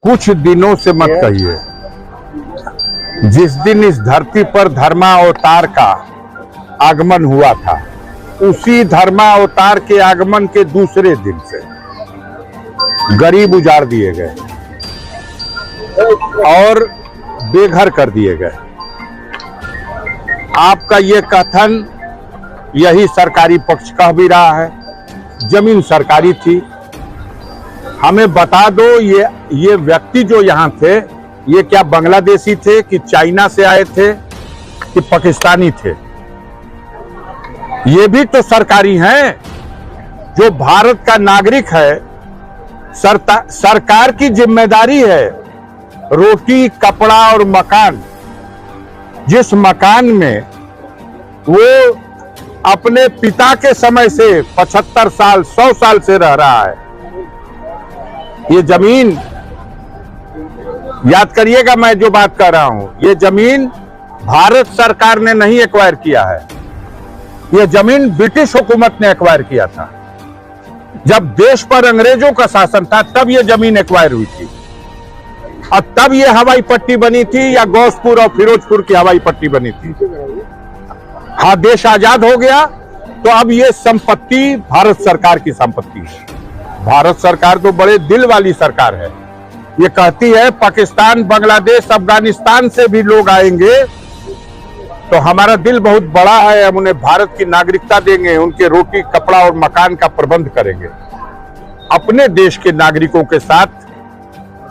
कुछ दिनों से मत कहिए। जिस दिन इस धरती पर धर्मावतार का आगमन हुआ था, उसी धर्मावतार के आगमन के दूसरे दिन से गरीब उजाड़ दिए गए और बेघर कर दिए गए। आपका ये कथन यही सरकारी पक्ष कह भी रहा है। जमीन सरकारी थी। हमें बता दो, ये व्यक्ति जो यहाँ थे, ये क्या बांग्लादेशी थे कि चाइना से आए थे कि पाकिस्तानी थे? ये भी तो सरकारी हैं। जो भारत का नागरिक है, सरकार की जिम्मेदारी है रोटी, कपड़ा और मकान। जिस मकान में वो अपने पिता के समय से 75 साल 100 साल से रह रहा है, ये जमीन, याद करिएगा मैं जो बात कर रहा हूं, ये जमीन भारत सरकार ने नहीं एक्वायर किया है। ये जमीन ब्रिटिश हुकूमत ने एक्वायर किया था। जब देश पर अंग्रेजों का शासन था, तब ये जमीन एक्वायर हुई थी और तब ये हवाई पट्टी बनी थी, या गौसपुर और फिरोजपुर की हवाई पट्टी बनी थी। हाँ, देश आजाद हो गया तो अब ये संपत्ति भारत सरकार की संपत्ति है। भारत सरकार तो बड़े दिल वाली सरकार है। ये कहती है पाकिस्तान, बांग्लादेश, अफगानिस्तान से भी लोग आएंगे तो हमारा दिल बहुत बड़ा है, हम उन्हें भारत की नागरिकता देंगे, उनके रोटी, कपड़ा और मकान का प्रबंध करेंगे। अपने देश के नागरिकों के साथ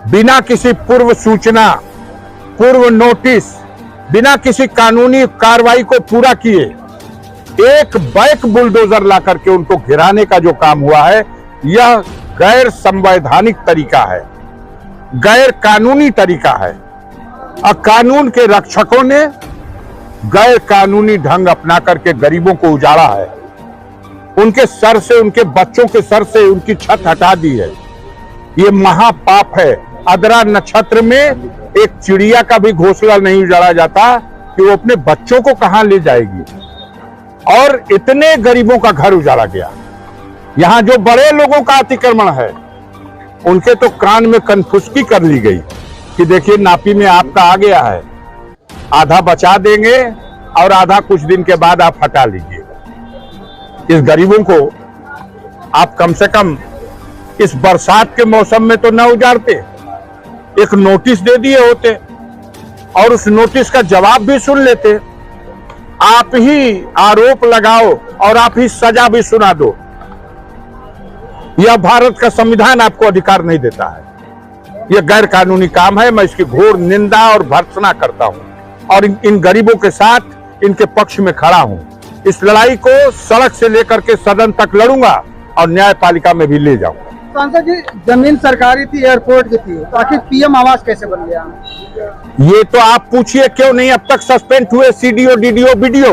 बिना किसी पूर्व सूचना, पूर्व नोटिस, बिना किसी कानूनी कार्रवाई को पूरा किए एक बैक बुलडोजर ला करके उनको गिराने का जो काम हुआ है, यह गैर संवैधानिक तरीका है, गैर कानूनी तरीका है। और कानून के रक्षकों ने गैर कानूनी ढंग अपना करके गरीबों को उजाड़ा है। उनके सर से, उनके बच्चों के सर से उनकी छत हटा दी है। ये महापाप है। आद्रा नक्षत्र में एक चिड़िया का भी घोंसला नहीं उजाड़ा जाता कि वो अपने बच्चों को कहां ले जाएगी। और इतने गरीबों का घर उजाड़ा गया। यहां जो बड़े लोगों का अतिक्रमण है, उनके तो कान में कनफुसकी कर ली गई कि देखिए नापी में आपका आ गया है, आधा बचा देंगे और आधा कुछ दिन के बाद आप हटा लीजिए। इस गरीबों को आप कम से कम इस बरसात के मौसम में तो न उजाड़ते, एक नोटिस दे दिए होते और उस नोटिस का जवाब भी सुन लेते। आप ही आरोप लगाओ और आप ही सजा भी सुना दो। यह भारत का संविधान आपको अधिकार नहीं देता है। यह गैर कानूनी काम है। मैं इसकी घोर निंदा और भर्त्सना करता हूं और इन गरीबों के साथ, इनके पक्ष में खड़ा हूं। इस लड़ाई को सड़क से लेकर के सदन तक लड़ूंगा और न्यायपालिका में भी ले जाऊंगा। सांसद जी, जमीन सरकारी थी, एयरपोर्ट की थी, तो आखिर पीएम आवास कैसे बन गया? ये तो आप पूछिए क्यों नहीं अब तक सस्पेंड हुए सीडीओ, डीडीओ, बीडीओ।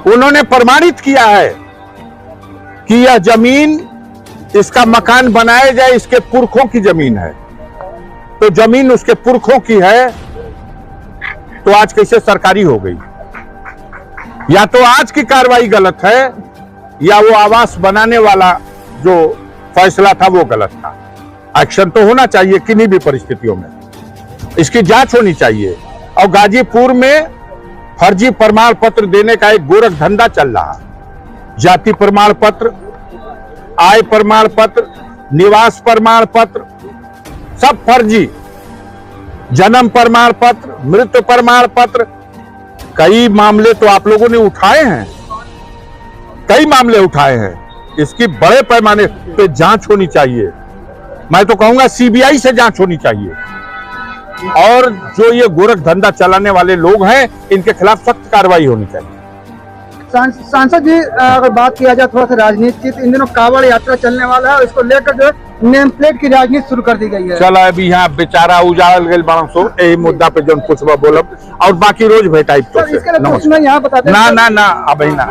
उन्होंने प्रमाणित किया है कि यह जमीन, इसका मकान बनाया जाए, इसके पुरखों की जमीन है। तो जमीन उसके पुरखों की है तो आज कैसे सरकारी हो गई? या तो आज की कार्रवाई गलत है, या वो आवास बनाने वाला जो फैसला था वो गलत था। एक्शन तो होना चाहिए किन्हीं भी परिस्थितियों में, इसकी जांच होनी चाहिए। और गाजीपुर में फर्जी प्रमाण पत्र देने का एक गोरख धंधा चल रहा। जाति प्रमाण पत्र, आय प्रमाण पत्र, निवास प्रमाण पत्र, सब फर्जी। जन्म प्रमाण पत्र, मृत्यु प्रमाण पत्र, कई मामले तो आप लोगों ने उठाए हैं, कई मामले उठाए हैं। इसकी बड़े पैमाने पे जांच होनी चाहिए। मैं तो कहूंगा सीबीआई से जांच होनी चाहिए। और जो ये गोरख धंधा चलाने वाले लोग हैं, इनके खिलाफ सख्त कार्रवाई होनी चाहिए। सांसद जी, अगर बात किया जाए थोड़ा सा राजनीति की, तो इन दिनों कांवड़ यात्रा चलने वाला है, इसको लेकर जो नेम प्लेट की राजनीति शुरू कर दी गई है। चलो अभी यहाँ बेचारा उजाड़ गए बारह यही मुद्दा पे जो पूछबा बोलब, और बाकी रोज भेटाई तो इसके लिए यहाँ बता दें। ना ना ना, अब ना